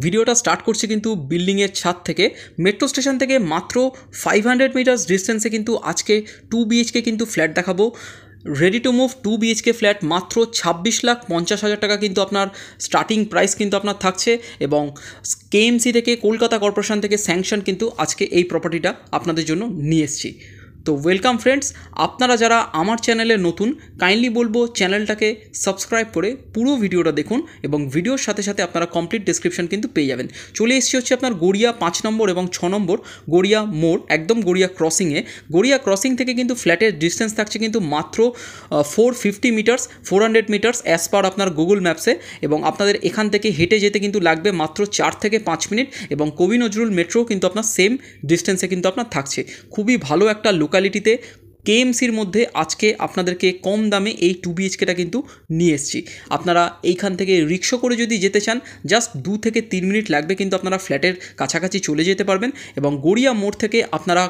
ভিডিওটা স্টার্ট করছে কিন্তু বিল্ডিংয়ের ছাদ থেকে। মেট্রো স্টেশন থেকে মাত্র 500 মিটার্স ডিস্টেন্সে কিন্তু আজকে 2 BHK কিন্তু ফ্ল্যাট দেখাবো। Ready to move 2 BHK flat মাত্র 26,50,000 টাকা কিন্তু আপনার স্টার্টিং প্রাইস কিন্তু আপনার থাকছে। এবং কেএমসি থেকে কলকাতা কর্পোরেশন থেকে স্যাংশন কিন্তু আজকে এই প্রপার্টিটা আপনাদের জন্য নিয়ে এসেছি। তো ওয়েলকাম ফ্রেন্ডস, আপনারা যারা আমার চ্যানেলে নতুন কাইন্ডলি বলবো চ্যানেলটাকে সাবস্ক্রাইব করে পুরো ভিডিওটা দেখুন এবং ভিডিওর সাথে সাথে আপনারা কমপ্লিট ডেসক্রিপশন কিন্তু পেয়ে যাবেন। চলে এসেছি হচ্ছে আপনার গড়িয়া 5 নম্বর এবং 6 নম্বর গড়িয়া মোড়, একদম গড়িয়া ক্রসিংয়ে। গড়িয়া ক্রসিং থেকে কিন্তু ফ্ল্যাটের ডিস্টেন্স থাকছে কিন্তু মাত্র 450 মিটার্স, 400 মিটার্স অ্যাজ পার আপনার গুগল ম্যাপসে। এবং আপনাদের এখান থেকে হেঁটে যেতে কিন্তু লাগবে মাত্র 4 থেকে 5 মিনিট। এবং কবি নজরুল মেট্রো কিন্তু আপনার সেম ডিস্টেন্সে কিন্তু আপনার থাকছে। খুবই ভালো একটা লোকালিটিতে কেএমসির মধ্যে আজকে আপনাদেরকে কম দামে এই 2 BHKটা কিন্তু নিয়ে এসেছি। আপনারা এইখান থেকে রিক্সা করে যদি যেতে চান জাস্ট 2 থেকে 3 মিনিট লাগবে, কিন্তু আপনারা ফ্ল্যাটের কাছাকাছি চলে যেতে পারবেন। এবং গড়িয়া মোড় থেকে আপনারা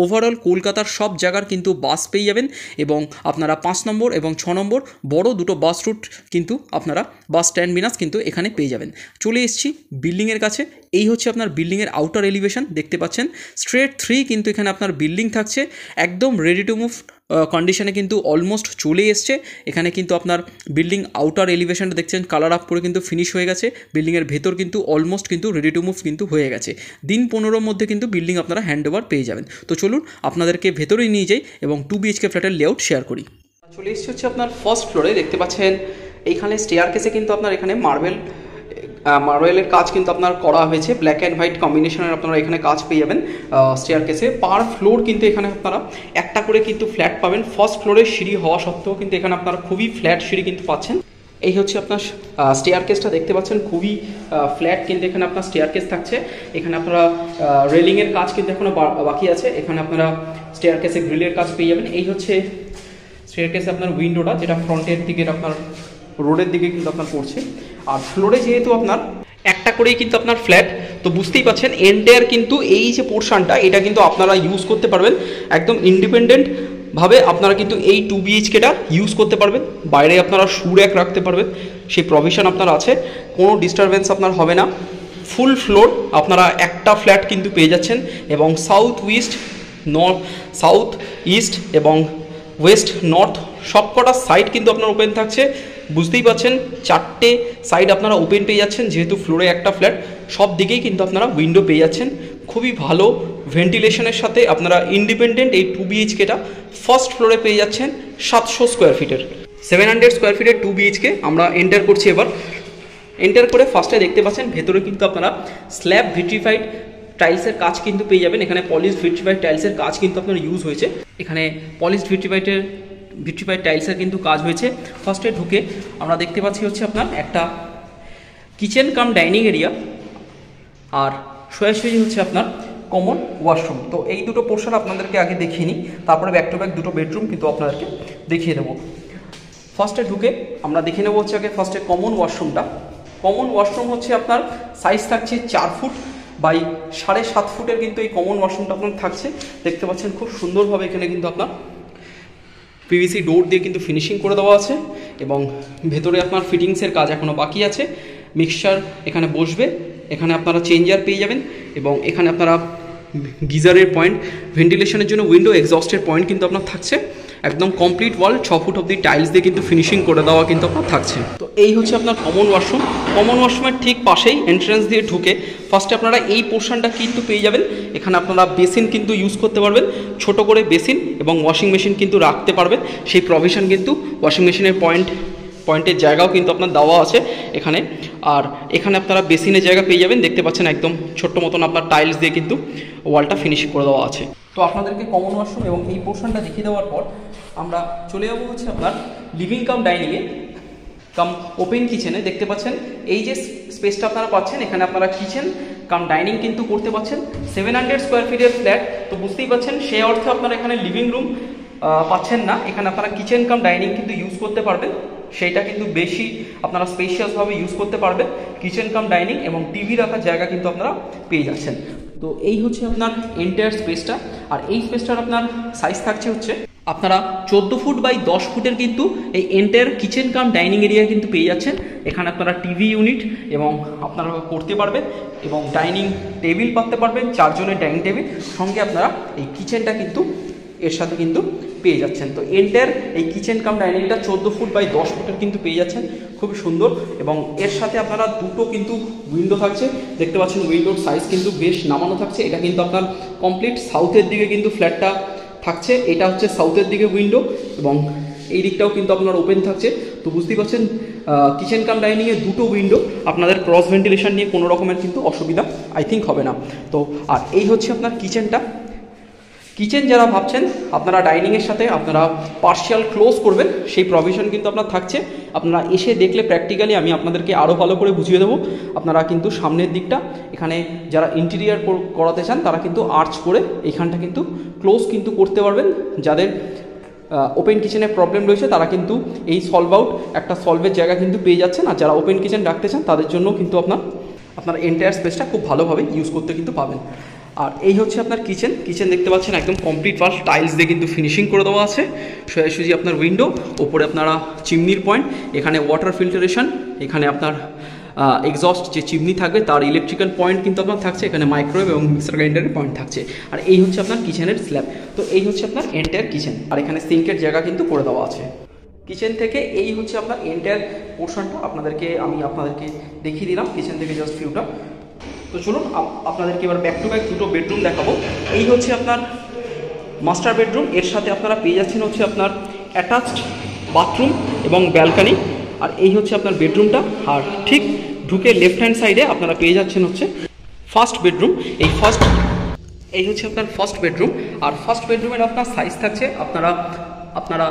ওভারঅল কলকাতার সব জায়গার কিন্তু বাস পেয়ে যাবেন। এবং আপনারা 5 নম্বর এবং 6 নম্বর বড় দুটো বাস রুট কিন্তু আপনারা বাস স্ট্যান্ড বিনাস কিন্তু এখানে পেয়ে যাবেন। চলে এসেছি বিল্ডিংয়ের কাছে। এই হচ্ছে আপনার বিল্ডিংয়ের আউটার এলিভেশন, দেখতে পাচ্ছেন স্ট্রেট 3 কিন্তু এখানে আপনার বিল্ডিং থাকছে। একদম রেডি টু মুভ কন্ডিশনে কিন্তু অলমোস্ট চলে এসছে। এখানে কিন্তু আপনার বিল্ডিং আউটার এলিভেশনটা দেখছেন কালার আপ করে কিন্তু ফিনিশ হয়ে গেছে। বিল্ডিংয়ের ভেতর কিন্তু অলমোস্ট কিন্তু রেডি টু মুভ কিন্তু হয়ে গেছে। দিন 15 মধ্যে কিন্তু বিল্ডিং আপনারা হ্যান্ড ওভার পেয়ে যাবেন। তো চলুন আপনাদেরকে ভেতরেই নিয়ে যাই এবং 2 BHK ফ্ল্যাটের লেআউট শেয়ার করি। চলে এসছে হচ্ছে আপনার ফার্স্ট ফ্লোরে, দেখতে পাচ্ছেন এইখানে স্টেয়ার কেসে কিন্তু আপনার এখানে মার্বেলের কাজ কিন্তু আপনার করা হয়েছে। ব্ল্যাক অ্যান্ড হোয়াইট কম্বিনেশনের আপনারা এখানে কাজ পেয়ে যাবেন স্টেয়ার কেসে। পার ফ্লোর কিন্তু এখানে আপনারা একটা করে কিন্তু ফ্ল্যাট পাবেন। ফার্স্ট ফ্লোরে সিঁড়ি হওয়া সত্ত্বেও কিন্তু এখানে আপনারা খুবই ফ্ল্যাট সিঁড়ি কিন্তু পাচ্ছেন। এই হচ্ছে আপনার স্টেয়ার কেসটা, দেখতে পাচ্ছেন খুবই ফ্ল্যাট কিন্তু এখানে আপনার স্টেয়ার কেস থাকছে। এখানে আপনারা রেলিংয়ের কাজ কিন্তু এখনও বাকি আছে। এখানে আপনারা স্টেয়ার কেসে গ্রিলের কাজ পেয়ে যাবেন। এই হচ্ছে স্টেয়ার কেসে আপনার উইন্ডোটা, যেটা ফ্রন্টের দিকে আপনার রোডের দিকে কিন্তু আপনার পড়ছে। আর ফ্লোরে যেহেতু আপনার একটা করেই কিন্তু আপনার ফ্ল্যাট, তো বুঝতেই পাচ্ছেন এন্টায়ার কিন্তু এই যে পোর্শনটা এটা কিন্তু আপনারা ইউজ করতে পারবেন একদম ইন্ডিপেন্ডেন্ট ভাবে। আপনারা কিন্তু এই 2 BHKটা ইউজ করতে পারবেন। বাইরে আপনারা শু র্যাক রাখতে পারবেন, সেই প্রভিশন আপনার আছে। কোনো ডিস্টারবেন্স আপনার হবে না। ফুল ফ্লোর আপনারা একটা ফ্ল্যাট কিন্তু পেয়ে যাচ্ছেন। এবং সাউথ ইস্ট এবং ওয়েস্ট নর্থ সবকটা সাইড কিন্তু আপনার ওপেন থাকছে। বুঝতেই পাচ্ছেন 4টে সাইড আপনারা ওপেন পেয়ে যাচ্ছেন। যেহেতু ফ্লোরে একটা ফ্ল্যাট, সব দিকেই কিন্তু আপনারা উইন্ডো পেয়ে যাচ্ছেন। খুবই ভালো ভেন্টিলেশনের সাথে আপনারা ইন্ডিপেন্ডেন্ট এই 2 BHKটা ফার্স্ট ফ্লোরে পেয়ে যাচ্ছেন 700 স্কোয়ার ফিটের। 700 স্কোয়ার ফিটের 2 BHK আমরা এন্টার করছি। এবার এন্টার করে ফার্স্টে দেখতে পাচ্ছেন ভেতরে কিন্তু আপনারা স্ল্যাব ভিট্রিফাইড টাইলসের কাজ কিন্তু পেয়ে যাবেন। এখানে পলিশ ভিট্রিফাইড টাইলসের কাজ কিন্তু আপনার ইউজ হয়েছে। এখানে পলিশ ভিট্রিফাইড টাইলসের কিন্তু কাজ হয়েছে। ফার্স্টে ঢুকে আমরা দেখতে পাচ্ছি হচ্ছে আপনার একটা কিচেন কাম ডাইনিং এরিয়া, আর সোজাসুজি হচ্ছে আপনার কমন ওয়াশরুম। তো এই দুটো পোর্শন আপনাদেরকে আগে দেখিয়ে নিই, তারপরে ব্যাক টু ব্যাক দুটো বেডরুম কিন্তু আপনাদেরকে দেখিয়ে দেবো। ফার্স্টে ঢুকে আমরা দেখে নেবো হচ্ছে আগে ফার্স্টে কমন ওয়াশরুমটা। কমন ওয়াশরুম হচ্ছে আপনার সাইজ থাকছে 4 ফুট বাই 7.5 ফুটের কিন্তু এই কমন ওয়াশরুমটা আপনার থাকছে। দেখতে পাচ্ছেন খুব সুন্দরভাবে এখানে কিন্তু আপনার পিভিসি ডোর দিয়ে কিন্তু ফিনিশিং করে দেওয়া আছে। এবং ভেতরে আপনার ফিটিংসের কাজ এখনও বাকি আছে। মিক্সচার এখানে বসবে, এখানে আপনারা চেঞ্জার পেয়ে যাবেন। এবং এখানে আপনারা গিজারের পয়েন্ট, ভেন্টিলেশনের জন্য উইন্ডো এক্সস্টের পয়েন্ট কিন্তু আপনার থাকছে। একদম কমপ্লিট ওয়াল 6 ফুট অব্দি টাইলস দিয়ে কিন্তু ফিনিশিং করে দেওয়া কিন্তু আপনার থাকছে। তো এই হচ্ছে আপনার কমন ওয়াশরুম। কমন ওয়াশরুমের ঠিক পাশেই এন্ট্রান্স দিয়ে ঢুকে ফার্স্টে আপনারা এই পোর্শনটা কিন্তু পেয়ে যাবেন। এখানে আপনারা বেসিন কিন্তু ইউজ করতে পারবেন, ছোট করে বেসিন, এবং ওয়াশিং মেশিন কিন্তু রাখতে পারবেন। সেই প্রভিশন কিন্তু ওয়াশিং মেশিনের পয়েন্টের জায়গাও কিন্তু আপনার দেওয়া আছে এখানে। আর এখানে আপনারা বেসিনের জায়গা পেয়ে যাবেন। দেখতে পাচ্ছেন একদম ছোট্ট মতন আপনার টাইলস দিয়ে কিন্তু ওয়ালটা ফিনিশ করে দেওয়া আছে। তো আপনাদেরকে কমন ওয়াশরুম এবং এই পোর্শনটা দেখিয়ে দেওয়ার পর আমরা চলে যাবো হচ্ছে আপনার লিভিং কাম ডাইনিংয়ে কাম ওপেন কিচেনে। দেখতে পাচ্ছেন এই যে স্পেসটা আপনারা পাচ্ছেন, এখানে আপনারা কিচেন কাম ডাইনিং কিন্তু করতে পাচ্ছেন। 700 স্কোয়ার ফিটের ফ্ল্যাট, তো বুঝতেই পাচ্ছেন সেই অর্থে আপনারা এখানে লিভিং রুম পাচ্ছেন না। এখানে আপনারা কিচেন কাম ডাইনিং কিন্তু ইউজ করতে পারবেন, সেইটা কিন্তু বেশি আপনারা স্পেশিয়াসভাবে ইউজ করতে পারবেন। কিচেন কাম ডাইনিং এবং টিভি রাখার জায়গা কিন্তু আপনারা পেয়ে যাচ্ছেন। তো এই হচ্ছে আপনার এন্টায়ার স্পেসটা। আর এই স্পেসটার আপনার সাইজ থাকছে হচ্ছে আপনারা 14 ফুট বাই 10 ফুটের কিন্তু এই entire kitchen cum dining area কিন্তু পেয়ে যাচ্ছেন। এখানে আপনারা টিভি ইউনিট এবং আপনারা করতে পারবেন এবং ডাইনিং টেবিল পাততে পারবেন, 4 জনের ডাইনিং টেবিল, সঙ্গে আপনারা এই কিচেনটা কিন্তু এর সাথে কিন্তু পেয়ে যাচ্ছেন। তো এন্টায়ার এই কিচেন কাম ডাইনিংটা 14 ফুট বাই 10 ফুটের কিন্তু পেয়ে যাচ্ছেন, খুবই সুন্দর। এবং এর সাথে আপনারা দুটো কিন্তু উইন্ডো থাকছে, দেখতে পাচ্ছেন উইন্ডোর সাইজ কিন্তু বেশ নামানো থাকছে। এটা কিন্তু আপনার কমপ্লিট সাউথের দিকে কিন্তু ফ্ল্যাটটা থাকছে, এটা হচ্ছে সাউথের দিকে উইন্ডো এবং এই দিকটাও কিন্তু আপনার ওপেন থাকছে। তো বুঝতেই পারছেন কিচেন কাম ডাইনিংয়ে দুটো উইন্ডো, আপনাদের ক্রস ভেন্টিলেশন নিয়ে কোনো রকমের কিন্তু অসুবিধা আই থিঙ্ক হবে না। তো আর এই হচ্ছে আপনার কিচেনটা। কিচেন যারা ভাবছেন আপনারা ডাইনিংয়ের সাথে আপনারা পার্শিয়াল ক্লোজ করবেন, সেই প্রভিশন কিন্তু আপনার থাকছে। আপনারা এসে দেখলে প্র্যাকটিক্যালি আমি আপনাদেরকে আরও ভালো করে বুঝিয়ে দেবো। আপনারা কিন্তু সামনের দিকটা এখানে যারা ইন্টেরিয়ার করাতে চান তারা কিন্তু আর্চ করে এইখানটা কিন্তু ক্লোজ কিন্তু করতে পারবেন। যাদের ওপেন কিচেনের প্রবলেম রয়েছে তারা কিন্তু এই সলভ আউট একটা সলভের জায়গা কিন্তু পেয়ে যাচ্ছেন। আর যারা ওপেন কিচেন রাখতে চান তাদের জন্য কিন্তু আপনার এন্টায়ার স্পেসটা খুব ভালোভাবে ইউজ করতে কিন্তু পাবেন। আর এই হচ্ছে আপনার কিচেন দেখতে পাচ্ছেন একদম কমপ্লিট ওয়াল টাইলস দিয়ে কিন্তু ফিনিশিং করে দেওয়া আছে। সোজাসুজি আপনার উইন্ডো, ওপরে আপনারা চিমনির পয়েন্ট, এখানে ওয়াটার ফিল্টারেশন, এখানে আপনার এক্সস্ট যে চিমনি থাকবে তার ইলেকট্রিক্যাল পয়েন্ট কিন্তু আপনার থাকছে, এখানে মাইক্রোওয়েভ এবং মিক্সার গ্রাইন্ডারের পয়েন্ট থাকছে। আর এই হচ্ছে আপনার কিচেনের স্ল্যাব। তো এই হচ্ছে আপনার এন্টায়ার কিচেন, আর এখানে সিঙ্কের জায়গা কিন্তু করে দেওয়া আছে। কিচেন থেকে এই হচ্ছে আপনার এন্টায়ার পোর্শনটা আমি আপনাদেরকে দেখিয়ে দিলাম কিচেন থেকে জাস্ট ভিউটা। তো চলুন আপনাদেরকে এবার ব্যাক টু ব্যাক দুটো বেডরুম দেখাবো। এই হচ্ছে আপনার মাস্টার বেডরুম, এর সাথে আপনারা পেয়ে যাচ্ছেন হচ্ছে আপনার অ্যাটাচড বাথরুম এবং ব্যালকানি। আর এই হচ্ছে আপনার বেডরুমটা, আর ঠিক ঢুকে লেফট হ্যান্ড সাইডে আপনারা পেয়ে যাচ্ছেন হচ্ছে ফার্স্ট বেডরুম। এই হচ্ছে আপনার ফার্স্ট বেডরুম। আর ফার্স্ট বেডরুমের আপনার সাইজ থাকছে আপনারা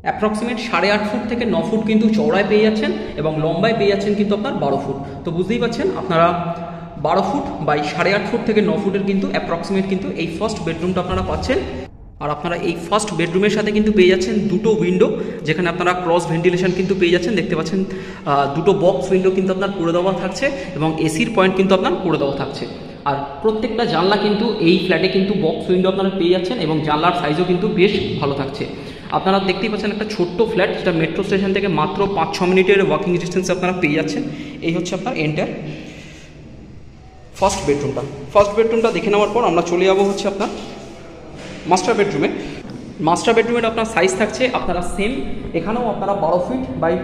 অ্যাপ্রক্সিমেট 8.5 ফুট থেকে 9 ফুট কিন্তু চওড়ায় পেয়ে যাচ্ছেন এবং লম্বায় পেয়ে যাচ্ছেন কিন্তু আপনার 12 ফুট। তো বুঝতেই পারছেন আপনারা 12 ফুট বাই 8.5 ফুট থেকে 9 ফুটের কিন্তু অ্যাপ্রক্সিমেট কিন্তু এই ফার্স্ট বেডরুমটা আপনারা পাচ্ছেন। আর আপনারা এই ফার্স্ট বেডরুমের সাথে কিন্তু পেয়ে যাচ্ছেন দুটো উইন্ডো, যেখানে আপনারা ক্রস ভেন্টিলেশন কিন্তু পেয়ে যাচ্ছেন। দেখতে পাচ্ছেন দুটো বক্স উইন্ডো কিন্তু আপনার করে দেওয়া থাকছে এবং এসির পয়েন্ট কিন্তু আপনার করে দেওয়া থাকছে। আর প্রত্যেকটা জানলা কিন্তু এই ফ্ল্যাটে কিন্তু বক্স উইন্ডো আপনারা পেয়ে যাচ্ছেন এবং জানলার সাইজও কিন্তু বেশ ভালো থাকছে। আপনারা দেখতেই পাচ্ছেন একটা ছোট্ট ফ্ল্যাট, যেটা মেট্রো স্টেশন থেকে মাত্র 5-6 মিনিটের ওয়াকিং ডিস্টেন্সে আপনারা পেয়ে যাচ্ছেন। এই হচ্ছে আপনার এন্টার ফার্স্ট বেডরুমটা দেখে নেওয়ার পর আমরা চলে যাবো হচ্ছে আপনার মাস্টার বেডরুমের আপনার সাইজ থাকছে আপনারা সেম, এখানেও আপনারা 12 ফিট বাই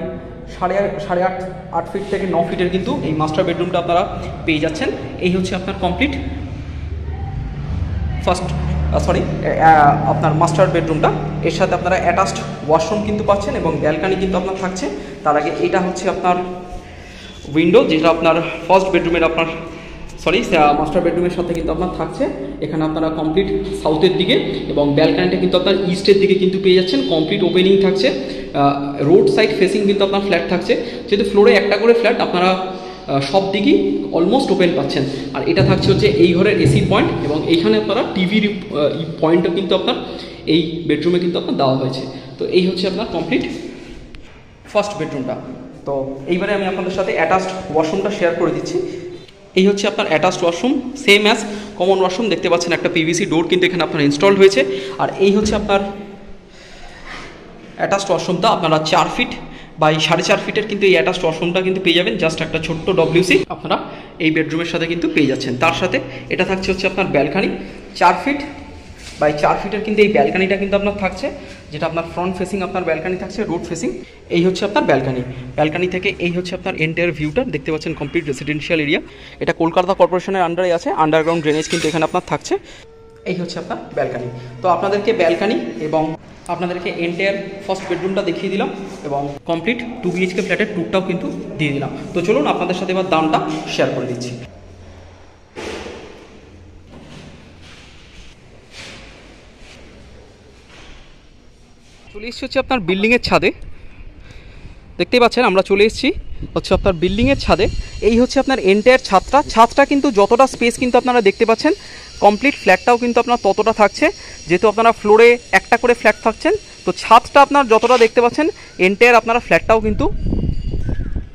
8.5 ফিট থেকে 9 ফিটের কিন্তু এই মাস্টার বেডরুমটা আপনারা পেয়ে যাচ্ছেন। এই হচ্ছে আপনার কমপ্লিট আপনার মাস্টার বেডরুমটা। এর সাথে আপনারা অ্যাটাচড ওয়াশরুম কিন্তু পাচ্ছেন এবং ব্যালকানি কিন্তু আপনার থাকছে। তার আগে এটা হচ্ছে আপনার উইন্ডো, যেটা আপনার ফার্স্ট বেডরুমের মাস্টার বেডরুমের সাথে কিন্তু আপনার থাকছে। এখানে আপনারা কমপ্লিট সাউথের দিকে এবং ব্যালকানিটা কিন্তু আপনার ইস্টের দিকে কিন্তু পেয়ে যাচ্ছেন। কমপ্লিট ওপেনিং থাকছে, রোড সাইড ফেসিং কিন্তু আপনার ফ্ল্যাট থাকছে। যেহেতু ফ্লোরে একটা করে ফ্ল্যাট, আপনারা সব দিকেই অলমোস্ট ওপেন পাচ্ছেন। আর এটা থাকছে হচ্ছে এই ঘরের এসি পয়েন্ট এবং এইখানে আপনারা টিভির পয়েন্টও কিন্তু আপনার এই বেডরুমে কিন্তু আপনার দেওয়া হয়েছে। তো এই হচ্ছে আপনার কমপ্লিট ফার্স্ট বেডরুমটা। তো এইবারে আমি আপনাদের সাথে অ্যাটাচড ওয়াশরুমটা শেয়ার করে দিচ্ছি। এই হচ্ছে আপনার attached washroom, same as common washroom. দেখতে পাচ্ছেন একটা পিভিসি ডোর কিন্তু এখানে আপনার ইনস্টল হয়েছে। আর এই হচ্ছে আপনার অ্যাটাচড ওয়াশরুমটা, আপনারা 4 ফিট বাই 4.5 ফিটের কিন্তু এই অ্যাটাচড ওয়াশরুমটা কিন্তু পেয়ে যাবেন। জাস্ট একটা ছোট্ট ডব্লিউসি আপনারা এই বেডরুমের সাথে কিন্তু পেয়ে যাচ্ছেন। তার সাথে এটা থাকছে হচ্ছে আপনার ব্যালকানি, 4 ফিট বাই 4 ফিটের কিন্তু এই ব্যালকানিটা কিন্তু আপনার থাকছে, যেটা আপনার ফ্রন্ট ফেসিং আপনার ব্যালকানি থাকছে, রোড ফেসিং। এই হচ্ছে আপনার ব্যালকানি থেকে এই হচ্ছে আপনার এন্টায়ার ভিউটা। দেখতে পাচ্ছেন কমপ্লিট রেসিডেন্সিয়াল এরিয়া। এটা কলকাতা কর্পোরেশনের আন্ডারে আছে, আন্ডারগ্রাউন্ড ড্রেনেজ কিন্তু এখানে আপনার থাকছে। এই হচ্ছে আপনার ব্যালকানি। তো আপনাদেরকে ব্যালকানি এবং আপনাদেরকে এন্টায়ার ফার্স্ট বেডরুমটা দেখিয়ে দিলাম এবং কমপ্লিট 2 BHK ফ্ল্যাটের টুরটাও কিন্তু দিয়ে দিলাম। তো চলুন আপনাদের সাথে এবার দামটা শেয়ার করে দিচ্ছি। চলে এসেছি হচ্ছে আপনার বিল্ডিংয়ের ছাদে। দেখতেই পাচ্ছেন আমরা চলে এসেছি হচ্ছে আপনার বিল্ডিংয়ের ছাদে। এই হচ্ছে আপনার এন্টায়ার ছাদটা কিন্তু যতটা স্পেস কিন্তু আপনারা দেখতে পাচ্ছেন, কমপ্লিট ফ্ল্যাটটাও কিন্তু আপনার ততটা থাকছে। যেহেতু আপনারা ফ্লোরে একটা করে ফ্ল্যাট থাকছেন, তো ছাদটা আপনার যতটা দেখতে পাচ্ছেন এন্টায়ার আপনারা ফ্ল্যাটটাও কিন্তু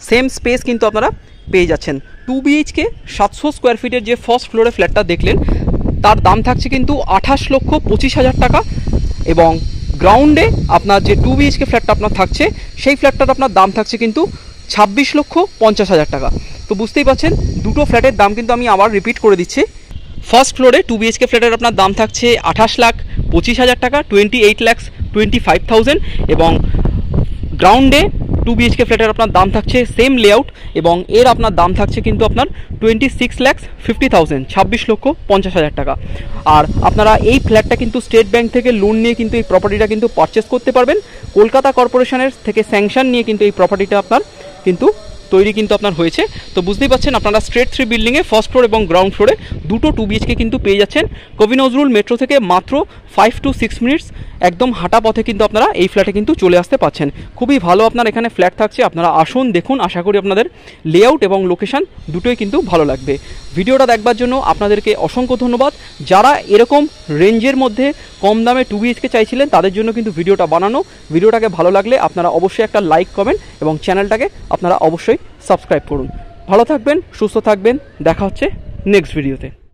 সেম স্পেস কিন্তু আপনারা পেয়ে যাচ্ছেন। 2 BHK 700 স্কোয়ার ফিটের যে ফার্স্ট ফ্লোরে ফ্ল্যাটটা দেখলেন, তার দাম থাকছে কিন্তু 28,25,000 টাকা। এবং গ্রাউন্ডে আপনার যে 2 BHK ফ্ল্যাটটা আপনার থাকছে সেই ফ্ল্যাটটার আপনার দাম থাকছে কিন্তু 26,50,000 টাকা। তো বুঝতেই পারছেন দুটো ফ্ল্যাটের দাম কিন্তু আমি আবার রিপিট করে দিচ্ছি। ফার্স্ট ফ্লোরে 2 BHK ফ্ল্যাটের আপনার দাম থাকছে 28,25,000 টাকা, 28,25,000, এবং গ্রাউন্ডে 2 BHK ফ্ল্যাটের আপনার দাম থাকছে সেম লেআউট এবং এর আপনার দাম থাকছে কিন্তু আপনার 26,50,000, 26,50,000 টাকা। আর আপনারা এই ফ্ল্যাটটা কিন্তু স্টেট ব্যাংক থেকে লোন নিয়ে কিন্তু এই প্রপার্টিটা কিন্তু পারচেস করতে পারবেন। কলকাতা কর্পোরেশনের থেকে স্যাংশন নিয়ে কিন্তু এই প্রপার্টিটা আপনার কিন্তু তৈরি কিন্তু আপনার হয়েছে। তো বুঝতেই পারছেন আপনারা স্ট্রেট 3 বিল্ডিংয়ে ফার্স্ট ফ্লোর এবং গ্রাউন্ড ফ্লোরে দুটো 2 BHK কিন্তু পেয়ে যাচ্ছেন। কবি নজরুল মেট্রো থেকে মাত্র 5 to 6 মিনিটস একদম হাঁটা পথে কিন্তু আপনারা এই ফ্ল্যাটে কিন্তু চলে আসতে পারছেন। খুবই ভালো আপনার এখানে ফ্ল্যাট থাকছে, আপনারা আসুন দেখুন, আশা করি আপনাদের লেআউট এবং লোকেশান দুটোই কিন্তু ভালো লাগবে। ভিডিওটা দেখবার জন্য আপনাদেরকে অসংখ্য ধন্যবাদ। যারা এরকম রেঞ্জের মধ্যে কম দামে 2 BHK চাইছিলেন তাদের জন্য কিন্তু ভিডিওটা বানানো। ভিডিওটাকে ভালো লাগলে আপনারা অবশ্যই একটা লাইক কমেন্ট এবং চ্যানেলটাকে আপনারা অবশ্যই সাবস্ক্রাইব করুন। ভালো থাকবেন, সুস্থ থাকবেন, দেখা হচ্ছে নেক্সট ভিডিওতে।